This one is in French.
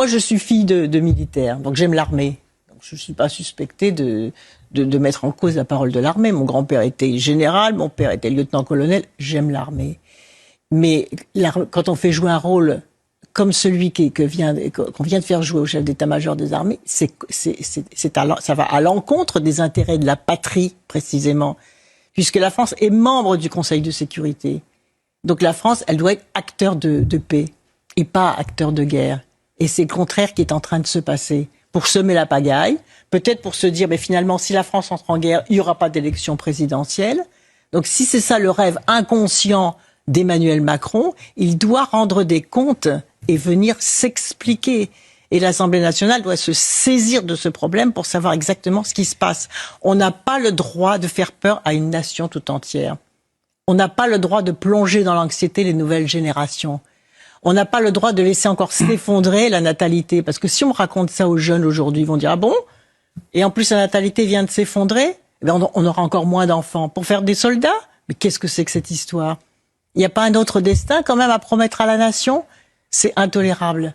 Moi, je suis fille de militaire, donc j'aime l'armée. Je ne suis pas suspectée de mettre en cause la parole de l'armée. Mon grand-père était général, mon père était lieutenant-colonel. J'aime l'armée. Mais quand on fait jouer un rôle comme celui qu'on vient de faire jouer au chef d'état-major des armées, ça va à l'encontre des intérêts de la patrie, précisément. Puisque la France est membre du Conseil de sécurité. Donc la France, elle doit être acteur de paix et pas acteur de guerre. Et c'est le contraire qui est en train de se passer. Pour semer la pagaille, peut-être pour se dire, mais finalement, si la France entre en guerre, il n'y aura pas d'élection présidentielle. Donc si c'est ça le rêve inconscient d'Emmanuel Macron, il doit rendre des comptes et venir s'expliquer. Et l'Assemblée nationale doit se saisir de ce problème pour savoir exactement ce qui se passe. On n'a pas le droit de faire peur à une nation tout entière. On n'a pas le droit de plonger dans l'anxiété les nouvelles générations. On n'a pas le droit de laisser encore s'effondrer la natalité. Parce que si on raconte ça aux jeunes aujourd'hui, ils vont dire « Ah bon ? Et en plus la natalité vient de s'effondrer ?» On aura encore moins d'enfants. Pour faire des soldats ? Mais qu'est-ce que c'est que cette histoire ? Il n'y a pas un autre destin quand même à promettre à la nation ? C'est intolérable.